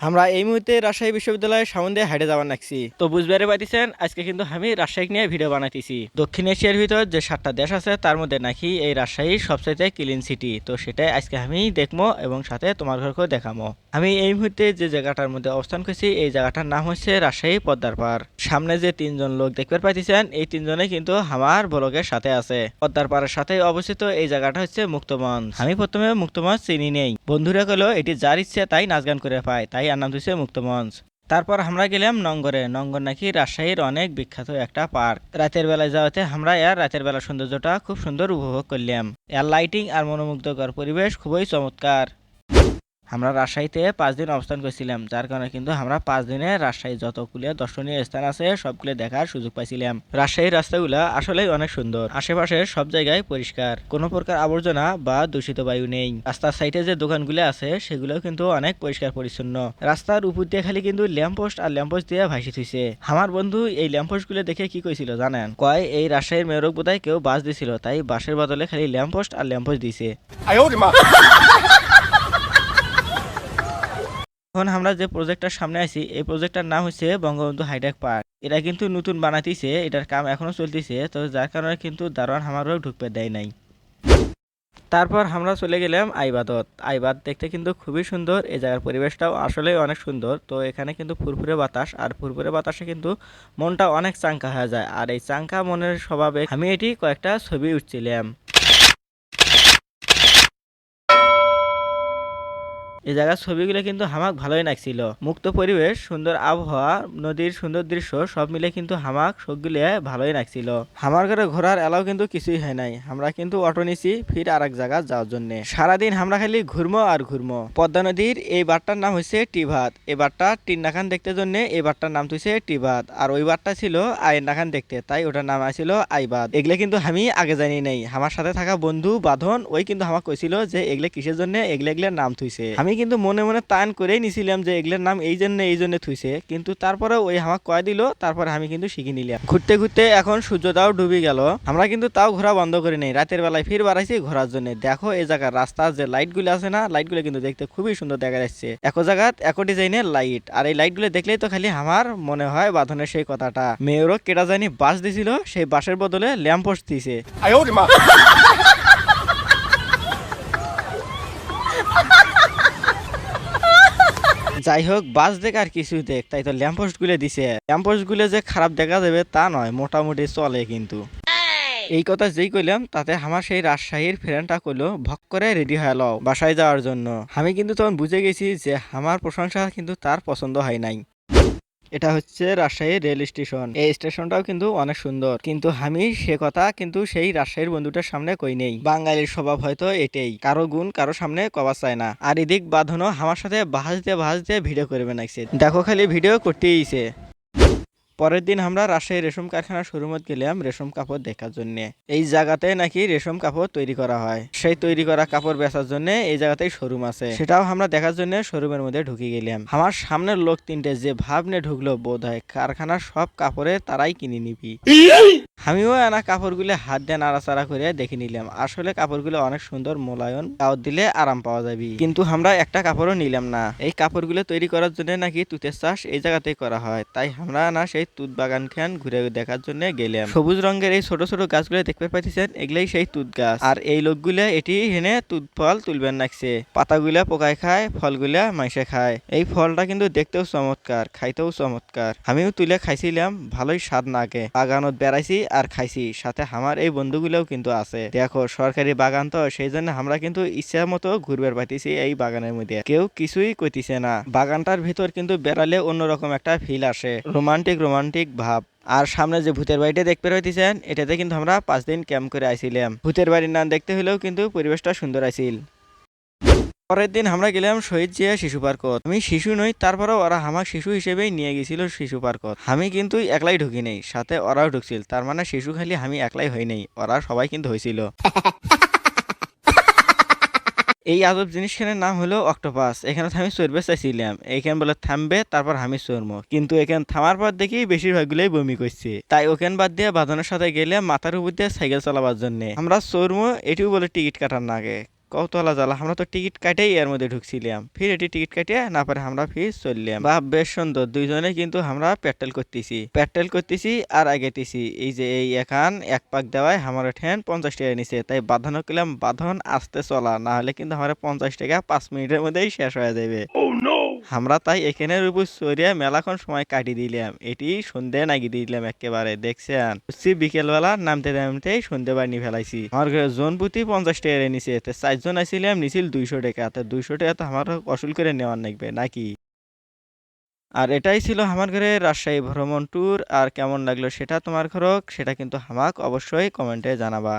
আমরা এই মুহূর্তে রাজশাহী বিশ্ববিদ্যালয়ের সামনে দিয়ে হাইটে যাবার নাকছি। তো বুঝবারে পাইতেছেন আজকে কিন্তু আমি রাজশাহী নিয়ে ভিডিও বানাইতেছি। দক্ষিণ এশিয়ার ভিতর যে 7টা দেশ আছে তার মধ্যে নাকি এই রাজশাহী সবচাইতে ক্লিন সিটি। তো সেটাই আজকে আমি দেখবো এবং সাথে তোমার ঘরকেও দেখাবো। আমি এই মুহূর্তে যে জায়গাটার মধ্যে অবস্থান করছি এই জায়গাটার নাম হচ্ছে রাজশাহী পদ্মার পাড়। সামনে যে 3জন লোক দেখতে পাইতেছেন এই 3জনে কিন্তু আমার ব্লগের সাথে আছে। পদ্মার পাড়ের সাথে অবস্থিত এই জায়গাটা হচ্ছে মুক্তমঞ্চ। আমি প্রথমে মুক্তমঞ্চ চিনি নেই, বন্ধুরা কইলো এটি যার ইচ্ছে তাই নাচ গান করে পায়, তাই আর নাম দিচ্ছে মুক্তমঞ্চ। তারপর আমরা গেলাম নঙ্গরে। নঙ্গর নাকি রাজশাহীর অনেক বিখ্যাত একটা পার্ক। রাতের বেলায় যাওয়াতে আমরা এর রাতের বেলা সৌন্দর্যটা খুব সুন্দর উপভোগ করলাম। এর লাইটিং আর মনোমুগ্ধকর পরিবেশ খুবই চমৎকার। আমরা রাজশাহীতে 5 দিন অবস্থান করেছিলাম, যার কারণে কিন্তু আমরা 5 দিনে রাজশাহী যতগুলো দর্শনীয় স্থান আছে সবগুলো দেখার সুযোগ পাইছিলাম। রাজশাহীর রাস্তাগুলা আসলেই অনেক সুন্দর, আশেপাশে সব জায়গায় পরিষ্কার, কোনো প্রকার আবর্জনা বা দূষিত বায়ু নেই। রাস্তার সাইডে যে দোকানগুলো আছে সেগুলো কিন্তু অনেক পরিষ্কার পরিচ্ছন্ন। রাস্তার উপর দিয়ে খালি কিন্তু ল্যাম্পপোস্ট আর ল্যাম্পপোস্ট দিয়ে ভাসি থইছে। আমার বন্ধু এই ল্যাম্পপোস্ট গুলো দেখে কি কইছিল জানেন? কয় এই রাজশাহীর মেয়রক বোধহয় কেউ বাস দিছিল, তাই বাসের বদলে খালি ল্যাম্পপোস্ট আর ল্যাম্পপোস্ট দিছে। এখন আমরা যে প্রজেক্টটার সামনে আছি এই প্রজেক্টটার নাম হচ্ছে বঙ্গবন্ধু হাইটেক পার্ক। এটা কিন্তু নতুন বানাইতেছে, এটার কাম এখনো চলতেছে, তো যার কারণে কিন্তু দারোয়ান আমারও ঢুকতে দেয় নাই। তারপর আমরা চলে গেলাম আইবাদত। আইবাদ দেখতে কিন্তু খুবই সুন্দর, এই জায়গার পরিবেশটাও আসলে অনেক সুন্দর। তো এখানে কিন্তু ফুরফুরে বাতাস, আর ফুরফুরে বাতাসে কিন্তু মনটা অনেক চাঙ্কা হয়ে যায়। আর এই চাঙ্কা মনের স্বভাবে আমি এটি কয়েকটা ছবি উঠছিলাম। এই জায়গার ছবিগুলো কিন্তু হামাক ভালোই লাগছিল। মুক্ত পরিবেশ, সুন্দর আবহাওয়া, নদীর সুন্দর দৃশ্য সব মিলে কিন্তু হামাক সবগুলো ভালোই লাগছিল। আমার ঘরে ঘোরার এলাও কিন্তু কিছুই হয় নাই। আমরা কিন্তু অটো নিছি ফির আর এক জায়গা যাওয়ার জন্য। সারাদিন আমরা খালি ঘুরমো আর ঘুরমো। পদ্মা নদীর এই বারটার নাম হচ্ছে টিভাত। এই বারটা টিন্নাখান দেখতে জন্য এই বারটার নাম হচ্ছে টিভাত। আর ওই বারটা ছিল আইনাখান দেখতে, তাই ওটার নাম আছিল আইবাদ। এগুলো কিন্তু আমি আগে জানি নাই। আমার সাথে থাকা বন্ধু বাঁধন ওই কিন্তু আমাকে কইছিল যে এগুলো কিসের জন্য এগুলোর নাম থুইছে। আমি কিন্তু মনে মনে তান করেই নিছিলাম যে এগুলোর নাম এই জন্য থুইছে, কিন্তু তারপরে ওই আমাকে কয় দিল, তারপরে আমি কিন্তু শিখে নিলাম। ঘুরতে ঘুরতে এখন সূর্যটাও ডুবে গেল। আমরা কিন্তু তাও ঘোরা বন্ধ করি নাই, রাতের বেলায় ফির বাড়াইছি ঘোরার জন্য। দেখো এই জায়গার রাস্তার যে লাইট গুলো আছে না, লাইট গুলো কিন্তু দেখতে খুবই সুন্দর দেখা যাচ্ছে। এক জায়গাত এক ডিজাইনের লাইট, আর এই লাইট গুলো দেখলেই তো খালি আমার মনে হয় বাঁধনের সেই কথাটা। মেয়রও কেটা জানি বাস দিছিল, সেই বাসের বদলে ল্যাম্প পোস্ট দিছে। যাই হোক, বাস দেখ আর কিছুই দেখ, তাই তো ল্যাম্পপোস্ট গুলো দিছে। ল্যাম্পপোস্ট গুলো যে খারাপ দেখা যাবে তা নয়, মোটামুটি চলে কিন্তু। এই কথা যেই কইলাম তাতে আমার সেই রাজশাহীর ফ্রেন্ডটা কইলো ভক করে রেডি হয়ে লও বাসায় যাওয়ার জন্য। আমি কিন্তু তখন বুঝে গেছি যে আমার প্রশংসা কিন্তু তার পছন্দ হয় নাই। এটা হচ্ছে রাজশাহী রেল স্টেশন। এই স্টেশনটাও কিন্তু অনেক সুন্দর, কিন্তু আমি সে কথা কিন্তু সেই রাজশাহীর বন্ধুটার সামনে কই নেই। বাঙালির স্বভাব হয়তো এটাই, কারো গুণ কারো সামনে কবা চায় না। আর এদিক বাঁধনো আমার সাথে ভাজতে ভিডিও করবে নাকছে। দেখো খালি ভিডিও করতেইছে। পরের দিন আমরা রাজশাহী রেশম কারখানার শোরুমে গেলাম রেশম কাপড় দেখার জন্য। এই জায়গাতে নাকি রেশম কাপড় তৈরি করা হয়, সেই তৈরি করা কাপড় বেচার জন্য এই জায়গাতেই শোরুম আছে, সেটাও আমরা দেখার জন্য শোরুমের মধ্যে ঢুকে গেলাম। আমার সামনের লোক 3টে যে ভাব নিয়ে ঢুকলো, বোধ হয় কারখানার সব কাপড়ে তারাই কিনে নিবি। আমিও আনা কাপড়গুলো হাত দিয়ে নাড়াচাড়া করে দেখে নিলাম। আসলে কাপড়গুলো অনেক সুন্দর, মোলায়ন, গাও দিলে আরাম পাওয়া যাবে। কিন্তু আমরা একটা কাপড়ও নিলাম না। এই কাপড়গুলো তৈরি করার জন্য নাকি তুতের চাষ এই জায়গাতেই করা হয়, তাই আমরা না সেই তুত বাগান খান ঘুরে দেখার জন্য গেলাম। সবুজ রঙের এই ছোট ছোট গাছগুলো দেখতে পাইতেছেন, এগুলাই সেই তুত গাছ। আর এই লোকগুলা এটি হেনে তুত ফল তুলবেন নাকছে। পাতাগুলা পোকায় খায়, ফলগুলা মাইসে খায়। এই ফলটা কিন্তু দেখতেও চমৎকার, খাইতেও চমৎকার। আমিও তুলে খাইছিলাম, ভালোই স্বাদ নাগে। বাগানত বেড়াইছি আর খাইছি, সাথে আমার এই বন্ধুগুলোও কিন্তু আছে। দেখো সরকারি বাগান তো, সেই জন্য আমরা কিন্তু ইচ্ছা মতো ঘুরবার পাইতেছি এই বাগানের মধ্যে, কেউ কিছুই কইতেছে না। বাগানটার ভিতর কিন্তু বেড়ালে অন্যরকম একটা ফিল আসে, রোমান্টিক ভাব। আর সামনে যে ভূতের বাড়িটা দেখতে পাইতেছেন, এটাতে কিন্তু আমরা 5 দিন ক্যাম্প করে আইছিলাম। ভূতের বাড়ির নাম দেখতে হলেও কিন্তু পরিবেশটা সুন্দর আছিল। পরের দিন আমরা গেলাম শহীদ জিয়া শিশু পার্কত। আমি শিশু নই, তারপরেও ওরা আমার শিশু হিসেবেই নিয়ে গেছিল শিশু পার্কত। আমি কিন্তু একলাই ঢুকি নেই, সাথে ওরাও ঢুকছিল। তার মানে শিশু খালি আমি একলাই হই নাই, ওরা সবাই কিন্তু হয়েছিল। এই আজব জিনিসখানের নাম হলো অক্টোপাস। এখানে আমি চড়বে চাইছিলাম, এখানে বলে থামবে, তারপর আমি চড়বো, কিন্তু এখানে থামার পর দেখি বেশিরভাগগুলোই বমি করছে। তাই ওখান বাদ দিয়ে বাঁধনের সাথে গেলে মাথার উপর দিয়ে সাইকেল চালাবার জন্য। আমরা চড়বো, এটিও বলে টিকিট কাটার নাগে। কৌতলা জ্বালা আমরা তো টিকিট কাটেই এর মধ্যে ঢুকছিলাম, ফির এটি টিকিট কাটিয়ে না পারে আমরা ফির চললাম। বা বেশ সুন্দর, দুইজনে কিন্তু আমরা পেট্রোল করতেছি আর আগেতেছি। এই যে এই এখান এক পাক দেওয়ায় আমার ঠেন 50 টাকা নিছে, তাই বাঁধানো কিলাম বাঁধন আসতে চলা, না হলে কিন্তু আমার 50 টাকা 5 মিনিটের মধ্যেই শেষ হয়ে যাবে। আমরা তাই এখানের উপর চড়িয়া মেলাক্ষণ সময় কাটি দিলাম, এটি সন্ধে নাগি দিলাম একেবারে। দেখছেন বিকেলবেলা নামতে নামতেই সন্ধে বাড়ি ফেলাইছি। আমার ঘরে জন প্রতি 50 টাকা নিছে, 4 জন আইছিলাম, নিছিল 200 টাকা। তো 200 টাকা তো আমার অসুল করে নেওয়ার লাগবে নাকি। আর এটাই ছিল আমার ঘরে রাজশাহী ভ্রমণ ট্যুর। আর কেমন লাগলো সেটা তোমার ঘরক, সেটা কিন্তু আমাকে অবশ্যই কমেন্টে জানাবা।